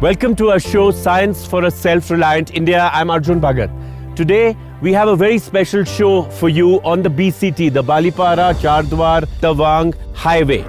Welcome to our show, Science for a Self-Reliant India. I'm Arjun Bhagat. Today, we have a very special show for you on the BCT, the Balipara Chardwar Tawang Highway.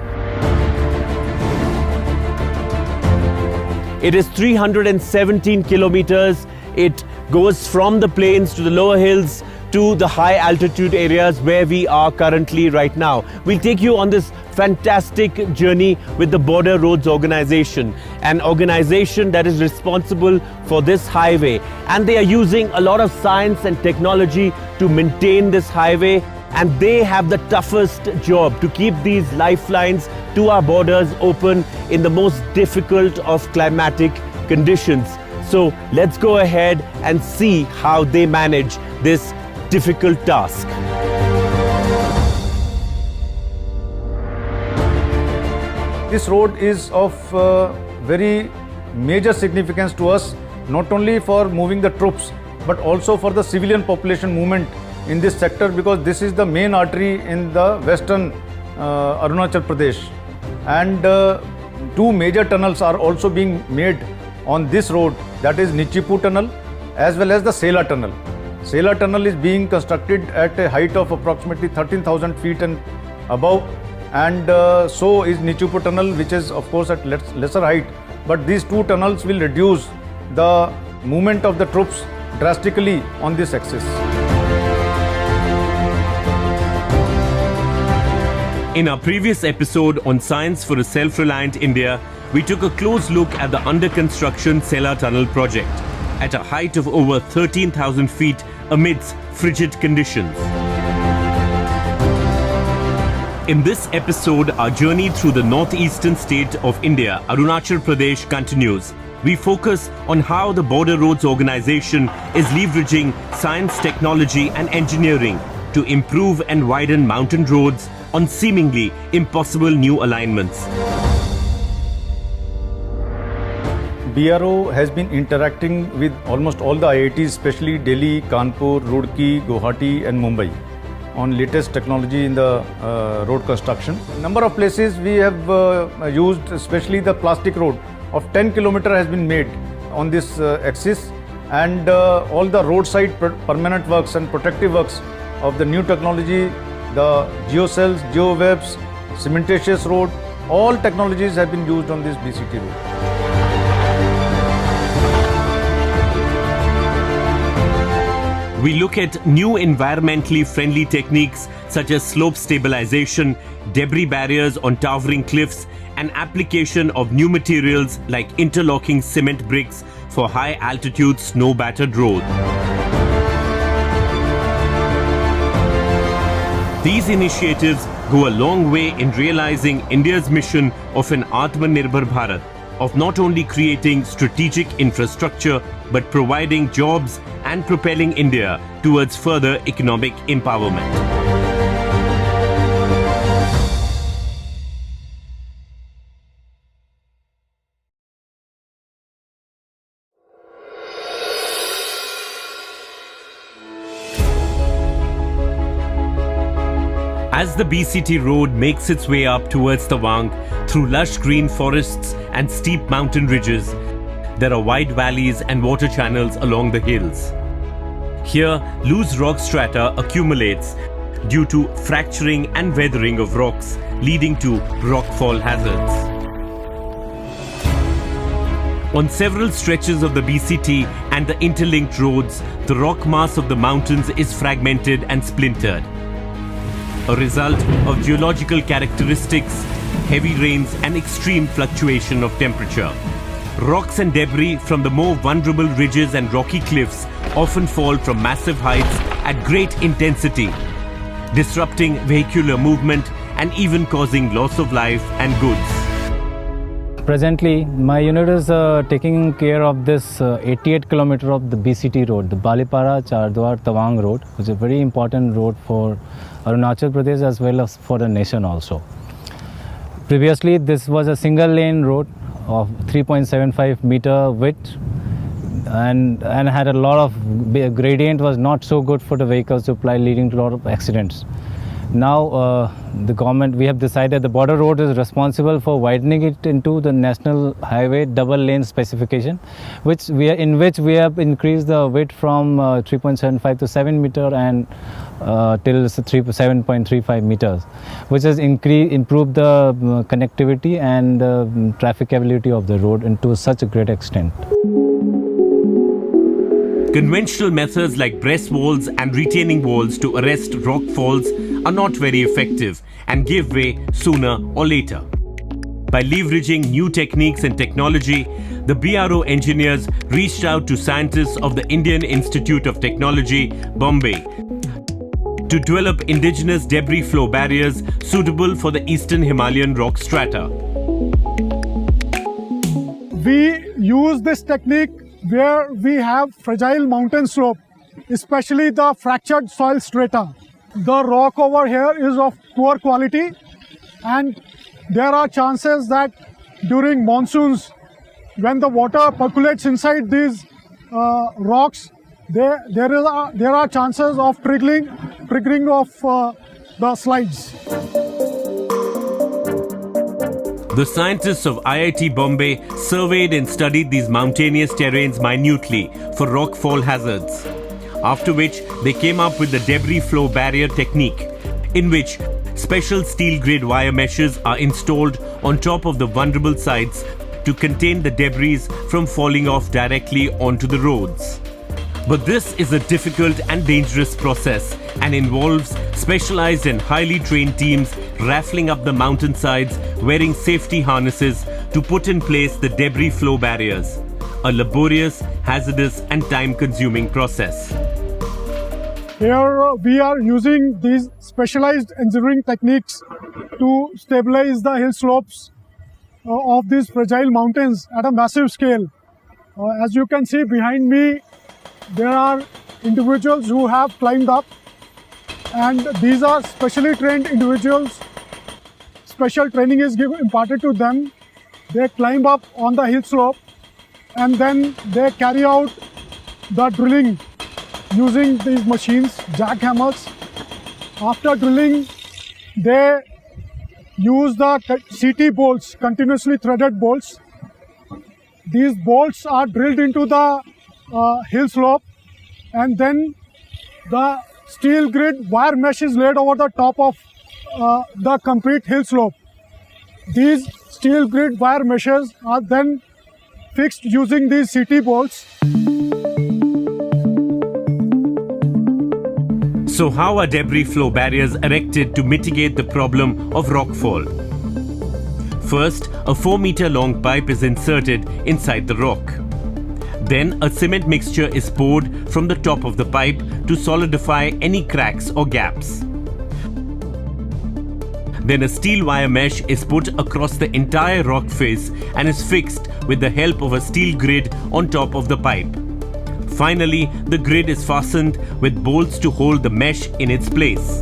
It is 317 kilometers. It goes from the plains to the lower hills to the high altitude areas where we are currently right now. We'll take you on this fantastic journey with the Border Roads Organization, an organization that is responsible for this highway. And they are using a lot of science and technology to maintain this highway. And they have the toughest job to keep these lifelines to our borders open in the most difficult of climatic conditions. So let's go ahead and see how they manage this difficult task. This road is of very major significance to us, not only for moving the troops, but also for the civilian population movement in this sector, because this is the main artery in the western Arunachal Pradesh. And two major tunnels are also being made on this road, that is Nichipu Tunnel as well as the Sela Tunnel. Sela Tunnel is being constructed at a height of approximately 13,000 feet and above, and so is Nichipu Tunnel, which is of course at lesser height, but these two tunnels will reduce the movement of the troops drastically on this axis. In our previous episode on Science for a Self-Reliant India, we took a close look at the under-construction Sela Tunnel project at a height of over 13,000 feet amidst frigid conditions. In this episode, our journey through the northeastern state of India, Arunachal Pradesh, continues. We focus on how the Border Roads Organization is leveraging science, technology and engineering to improve and widen mountain roads on seemingly impossible new alignments. BRO has been interacting with almost all the IITs, especially Delhi, Kanpur, Roorkee, Guwahati and Mumbai, on latest technology in the road construction. Number of places we have used, especially the plastic road of 10 kilometers has been made on this axis, and all the roadside permanent works and protective works of the new technology, the geocells, geowebs, cementitious road, all technologies have been used on this BCT road. We look at new environmentally friendly techniques such as slope stabilization, debris barriers on towering cliffs, and application of new materials like interlocking cement bricks for high altitude snow battered roads. These initiatives go a long way in realizing India's mission of an Atmanirbhar Bharat, of not only creating strategic infrastructure but providing jobs and propelling India towards further economic empowerment. As the BCT road makes its way up towards Tawang through lush green forests and steep mountain ridges, there are wide valleys and water channels along the hills. Here, loose rock strata accumulates due to fracturing and weathering of rocks, leading to rockfall hazards. On several stretches of the BCT and the interlinked roads, the rock mass of the mountains is fragmented and splintered, a result of geological characteristics, heavy rains and extreme fluctuation of temperature. Rocks and debris from the more vulnerable ridges and rocky cliffs often fall from massive heights at great intensity, disrupting vehicular movement and even causing loss of life and goods. Presently, my unit is taking care of this 88 kilometer of the BCT road, the Balipara Chardwar Tawang road, which is a very important road for Arunachal Pradesh as well as for the nation also. Previously, this was a single lane road of 3.75 meter width and had a lot of gradient, was not so good for the vehicles to ply, leading to a lot of accidents. Now the government, we have decided the border road is responsible for widening it into the national highway double lane specification, in which we have increased the width from 3.75 to 7 meter and till 7.35 meters, which has improved the connectivity and trafficability of the road into such a great extent. Conventional methods like breast walls and retaining walls to arrest rock falls are not very effective and give way sooner or later. By leveraging new techniques and technology, the BRO engineers reached out to scientists of the Indian Institute of Technology, Bombay, to develop indigenous debris flow barriers suitable for the eastern Himalayan rock strata. We use this technique where we have fragile mountain slope, especially the fractured soil strata. The rock over here is of poor quality, and there are chances that during monsoons, when the water percolates inside these rocks, there are chances of triggering of the slides. The scientists of IIT Bombay surveyed and studied these mountainous terrains minutely for rockfall hazards, after which they came up with the debris flow barrier technique, in which special steel grid wire meshes are installed on top of the vulnerable sites to contain the debris from falling off directly onto the roads. But this is a difficult and dangerous process and involves specialized and highly trained teams raffling up the mountainsides wearing safety harnesses to put in place the debris flow barriers, a laborious, hazardous and time-consuming process. Here we are using these specialized engineering techniques to stabilize the hill slopes of these fragile mountains at a massive scale. As you can see behind me, there are individuals who have climbed up, and these are specially trained individuals. Special training is imparted to them. They climb up on the hill slope and then they carry out the drilling using these machines, jackhammers. After drilling, they use the CT bolts, continuously threaded bolts. These bolts are drilled into the hill slope, and then the steel grid wire mesh is laid over the top of the complete hill slope. These steel grid wire meshes are then fixed using these CT bolts. So how are debris flow barriers erected to mitigate the problem of rockfall? First, a 4-meter long pipe is inserted inside the rock. Then a cement mixture is poured from the top of the pipe to solidify any cracks or gaps. Then a steel wire mesh is put across the entire rock face and is fixed with the help of a steel grid on top of the pipe. Finally, the grid is fastened with bolts to hold the mesh in its place.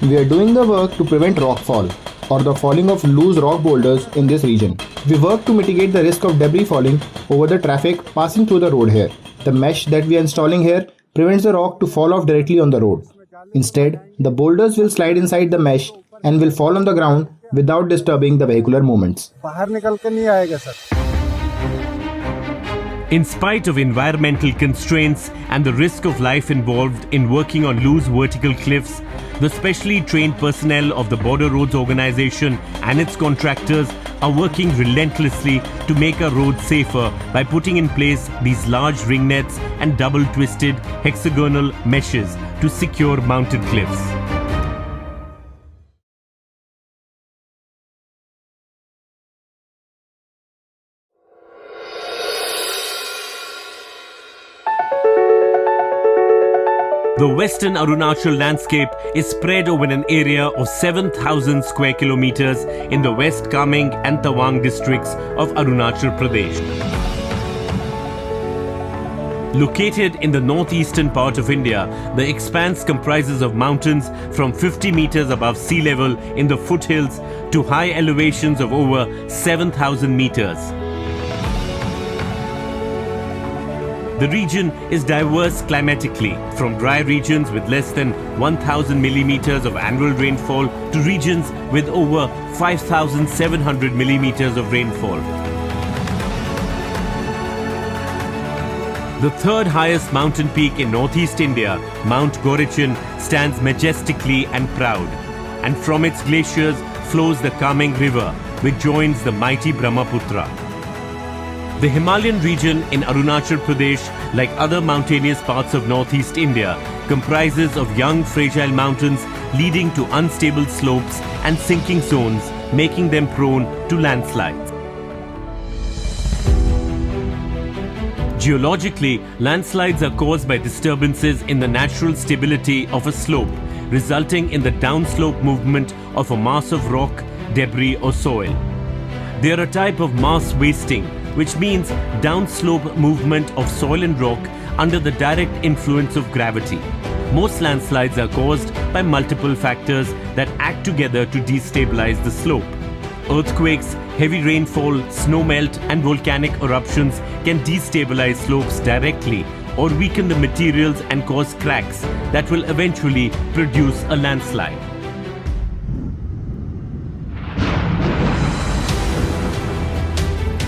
We are doing the work to prevent rockfall or the falling of loose rock boulders in this region. We work to mitigate the risk of debris falling over the traffic passing through the road here. The mesh that we are installing here prevents the rock to fall off directly on the road. Instead, the boulders will slide inside the mesh and will fall on the ground without disturbing the vehicular movements. In spite of environmental constraints and the risk of life involved in working on loose vertical cliffs, the specially trained personnel of the Border Roads Organization and its contractors are working relentlessly to make our roads safer by putting in place these large ring nets and double-twisted hexagonal meshes to secure mountain cliffs. The western Arunachal landscape is spread over an area of 7,000 square kilometers in the West Kameng and Tawang districts of Arunachal Pradesh. Located in the northeastern part of India, the expanse comprises of mountains from 50 meters above sea level in the foothills to high elevations of over 7,000 meters. The region is diverse climatically, from dry regions with less than 1,000 millimeters of annual rainfall to regions with over 5,700 millimeters of rainfall. The third highest mountain peak in northeast India, Mount Gorichin, stands majestically and proud, and from its glaciers flows the Kameng River, which joins the mighty Brahmaputra. The Himalayan region in Arunachal Pradesh, like other mountainous parts of northeast India, comprises of young fragile mountains leading to unstable slopes and sinking zones, making them prone to landslides. Geologically, landslides are caused by disturbances in the natural stability of a slope, resulting in the downslope movement of a mass of rock, debris or soil. They are a type of mass wasting, which means downslope movement of soil and rock under the direct influence of gravity. Most landslides are caused by multiple factors that act together to destabilize the slope. Earthquakes, heavy rainfall, snowmelt and volcanic eruptions can destabilize slopes directly or weaken the materials and cause cracks that will eventually produce a landslide.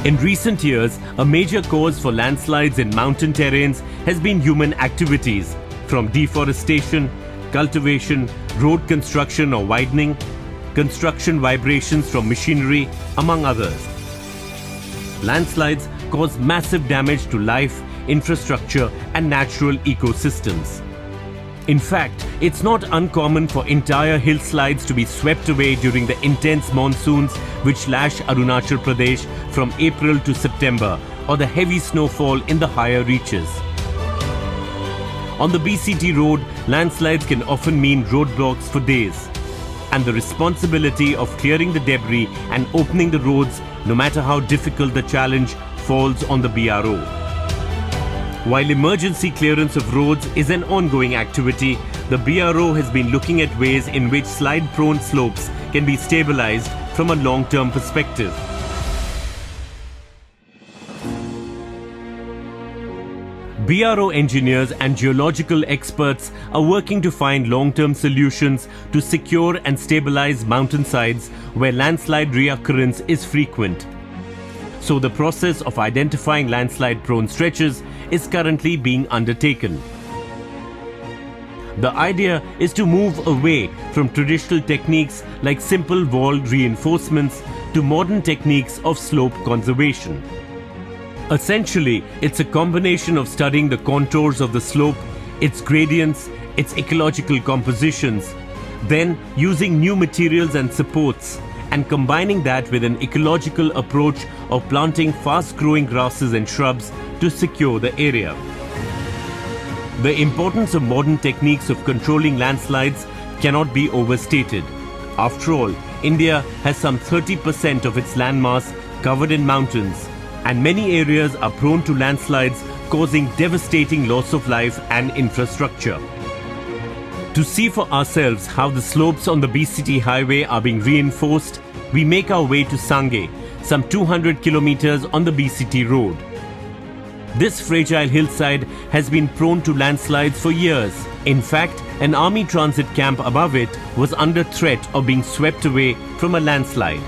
In recent years, a major cause for landslides in mountain terrains has been human activities, from deforestation, cultivation, road construction or widening, construction vibrations from machinery, among others. Landslides cause massive damage to life, infrastructure and natural ecosystems. In fact, it's not uncommon for entire hillsides to be swept away during the intense monsoons which lash Arunachal Pradesh from April to September, or the heavy snowfall in the higher reaches. On the BCT road, landslides can often mean roadblocks for days, and the responsibility of clearing the debris and opening the roads, no matter how difficult the challenge, falls on the BRO. While emergency clearance of roads is an ongoing activity, the BRO has been looking at ways in which slide-prone slopes can be stabilized from a long-term perspective. BRO engineers and geological experts are working to find long-term solutions to secure and stabilize mountainsides where landslide reoccurrence is frequent. So the process of identifying landslide-prone stretches is currently being undertaken. The idea is to move away from traditional techniques like simple wall reinforcements to modern techniques of slope conservation. Essentially, it's a combination of studying the contours of the slope, its gradients, its ecological compositions, then using new materials and supports, and combining that with an ecological approach of planting fast-growing grasses and shrubs to secure the area. The importance of modern techniques of controlling landslides cannot be overstated. After all, India has some 30% of its landmass covered in mountains, and many areas are prone to landslides, causing devastating loss of life and infrastructure. To see for ourselves how the slopes on the BCT highway are being reinforced, we make our way to Sangay, some 200 kilometers on the BCT road. This fragile hillside has been prone to landslides for years. In fact, an army transit camp above it was under threat of being swept away from a landslide.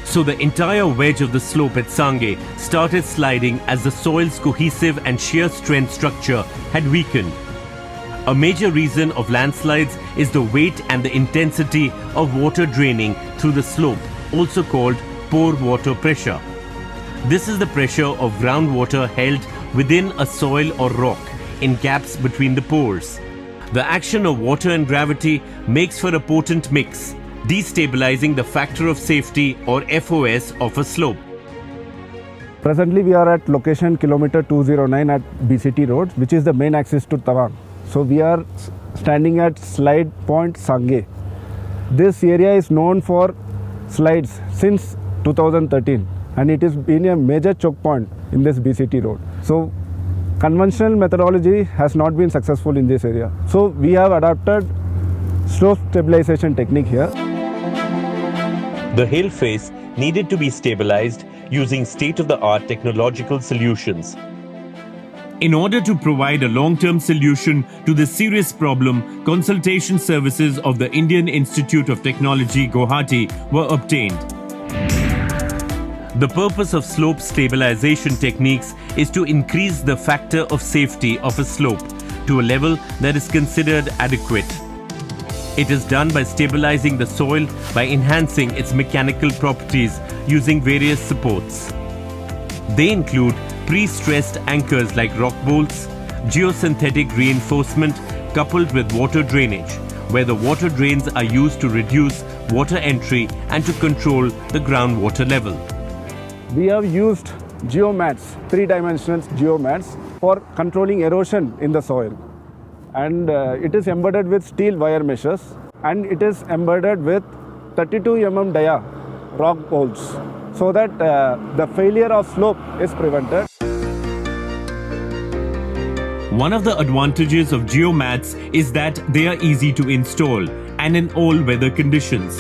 So the entire wedge of the slope at Sangay started sliding as the soil's cohesive and shear strength structure had weakened. A major reason of landslides is the weight and the intensity of water draining through the slope, also called pore water pressure. This is the pressure of groundwater held within a soil or rock in gaps between the pores. The action of water and gravity makes for a potent mix, destabilizing the factor of safety or FOS of a slope. Presently we are at location kilometer 209 at BCT road, which is the main access to Tawang. So we are standing at slide point Sangay. This area is known for slides since 2013, and it has been a major choke point in this BCT road. So conventional methodology has not been successful in this area. So we have adopted slope stabilization technique here. The hill face needed to be stabilized using state-of-the-art technological solutions. In order to provide a long-term solution to this serious problem, consultation services of the Indian Institute of Technology, Guwahati were obtained. The purpose of slope stabilization techniques is to increase the factor of safety of a slope to a level that is considered adequate. It is done by stabilizing the soil by enhancing its mechanical properties using various supports. They include pre-stressed anchors like rock bolts, geosynthetic reinforcement coupled with water drainage, where the water drains are used to reduce water entry and to control the groundwater level. We have used geomats, 3-dimensional geomats for controlling erosion in the soil. And it is embedded with steel wire meshes, and it is embedded with 32 mm dia rock bolts, so that the failure of slope is prevented. One of the advantages of geomats is that they are easy to install and in all weather conditions.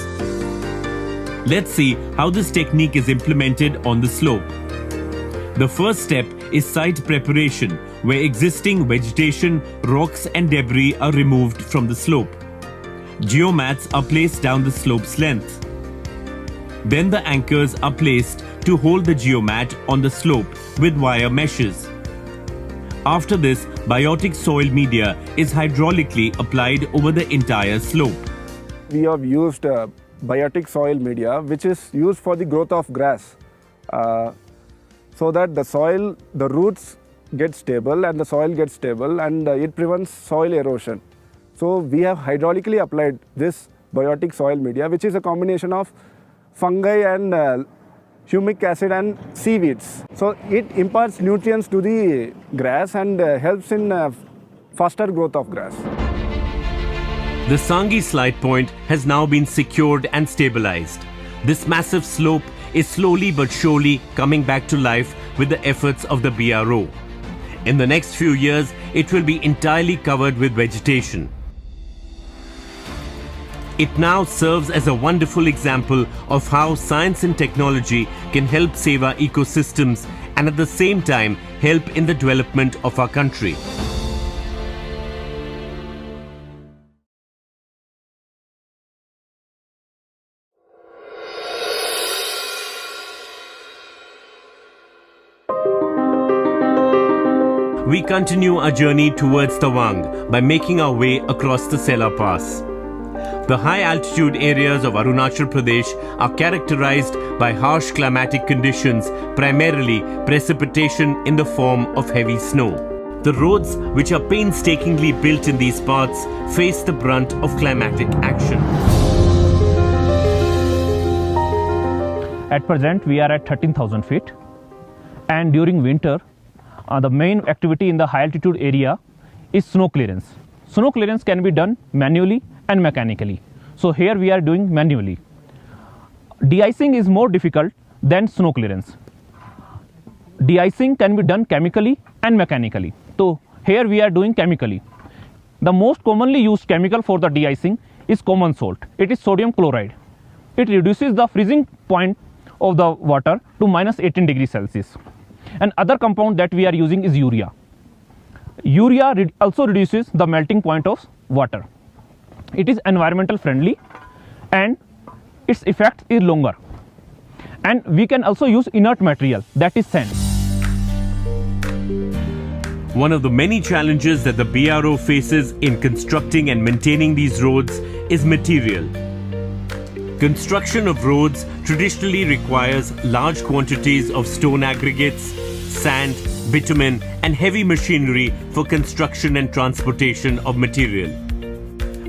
Let's see how this technique is implemented on the slope. The first step is site preparation, where existing vegetation, rocks and debris are removed from the slope. Geomats are placed down the slope's length. Then the anchors are placed to hold the geomat on the slope with wire meshes. After this, biotic soil media is hydraulically applied over the entire slope. We have used biotic soil media, which is used for the growth of grass, so that the soil, the roots get stable and the soil gets stable, and it prevents soil erosion. So we have hydraulically applied this biotic soil media, which is a combination of fungi and humic acid and seaweeds. So it imparts nutrients to the grass and helps in faster growth of grass. The Sanghi slide point has now been secured and stabilized. This massive slope is slowly but surely coming back to life with the efforts of the BRO. In the next few years, it will be entirely covered with vegetation. It now serves as a wonderful example of how science and technology can help save our ecosystems and at the same time help in the development of our country. We continue our journey towards Tawang by making our way across the Sela Pass. The high altitude areas of Arunachal Pradesh are characterized by harsh climatic conditions, primarily precipitation in the form of heavy snow. The roads, which are painstakingly built in these parts, face the brunt of climatic action. At present, we are at 13,000 feet, and during winter, the main activity in the high altitude area is snow clearance. Snow clearance can be done manually and mechanically. So here we are doing manually. De-icing is more difficult than snow clearance. De-icing can be done chemically and mechanically. So here we are doing chemically. The most commonly used chemical for the de-icing is common salt. It is sodium chloride. It reduces the freezing point of the water to minus 18 degrees Celsius. And other compound that we are using is urea. Urea also reduces the melting point of water. It is environmental friendly and its effect is longer. And we can also use inert material, that is sand. One of the many challenges that the BRO faces in constructing and maintaining these roads is material. Construction of roads traditionally requires large quantities of stone aggregates, sand, bitumen, and heavy machinery for construction and transportation of material.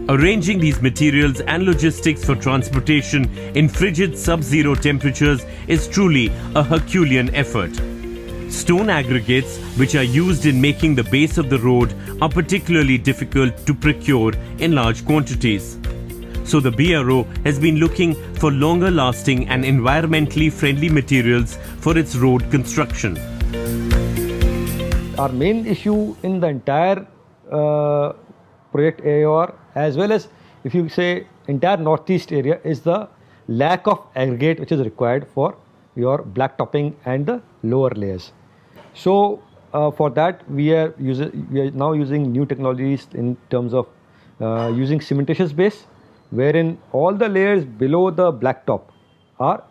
Arranging these materials and logistics for transportation in frigid sub-zero temperatures is truly a Herculean effort. Stone aggregates, which are used in making the base of the road, are particularly difficult to procure in large quantities. So the BRO has been looking for longer lasting and environmentally friendly materials for its road construction. Our main issue in the entire project AOR, as well as if you say entire northeast area, is the lack of aggregate which is required for your blacktopping and the lower layers. So for that we are now using new technologies in terms of using cementitious base, wherein all the layers below the blacktop are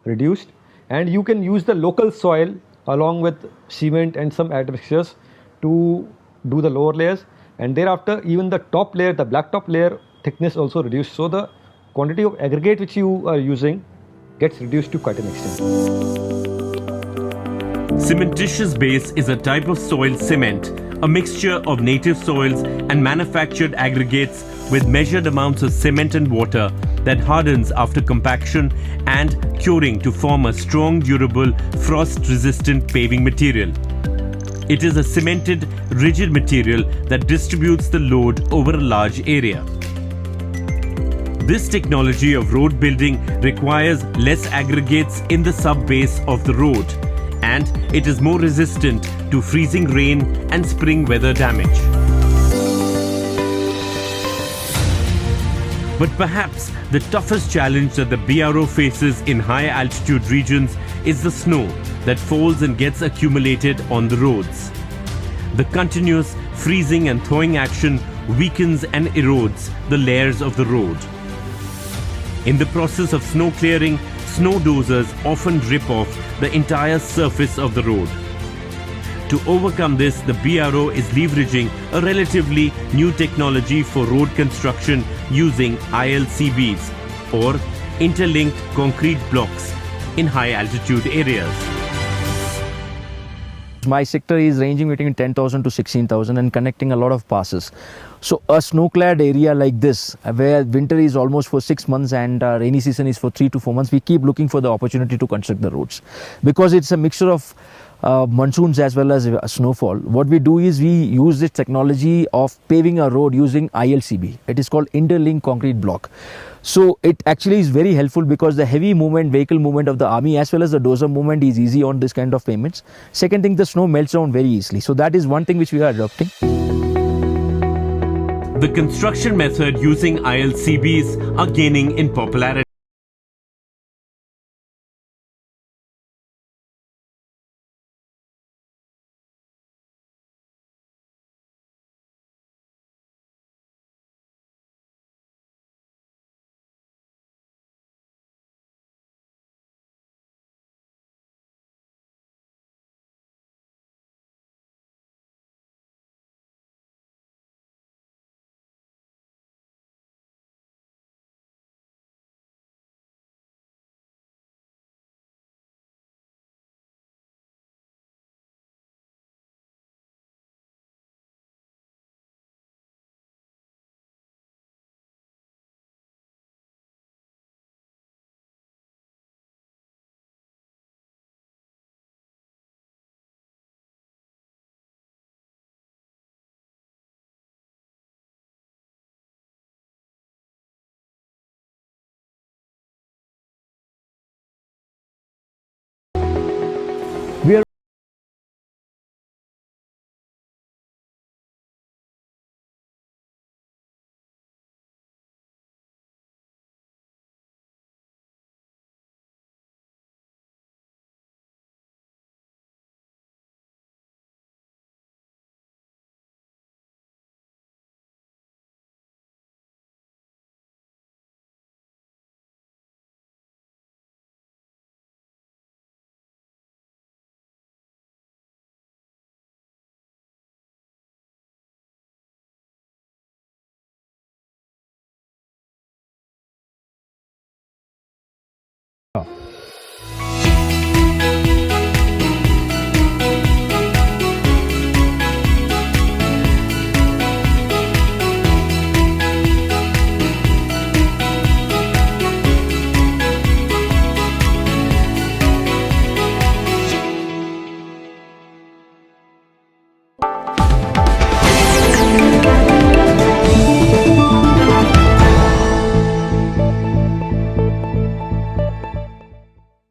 reduced, and you can use the local soil along with cement and some admixtures to do the lower layers, and thereafter even the top layer, the blacktop layer thickness also reduced, so the quantity of aggregate which you are using gets reduced to quite an extent. Cementitious base is a type of soil cement, a mixture of native soils and manufactured aggregates with measured amounts of cement and water that hardens after compaction and curing to form a strong, durable, frost-resistant paving material. It is a cemented, rigid material that distributes the load over a large area. This technology of road building requires less aggregates in the sub-base of the road, and it is more resistant to freezing rain and spring weather damage. But perhaps the toughest challenge that the BRO faces in high altitude regions is the snow that falls and gets accumulated on the roads. The continuous freezing and thawing action weakens and erodes the layers of the road. In the process of snow clearing, snow dozers often rip off the entire surface of the road. To overcome this, the BRO is leveraging a relatively new technology for road construction using ILCBs, or interlinked concrete blocks, in high altitude areas. My sector is ranging between 10,000 to 16,000 and connecting a lot of passes. So a snow-clad area like this, where winter is almost for 6 months and rainy season is for 3 to 4 months, we keep looking for the opportunity to construct the roads. Because it's a mixture of monsoons as well as snowfall. What we do is we use this technology of paving a road using ILCB. It is called interlinked concrete block. So it actually is very helpful because the heavy movement, vehicle movement of the army as well as the dozer movement is easy on this kind of pavements. Second thing, the snow melts down very easily. So that is one thing which we are adopting. The construction method using ILCBs are gaining in popularity.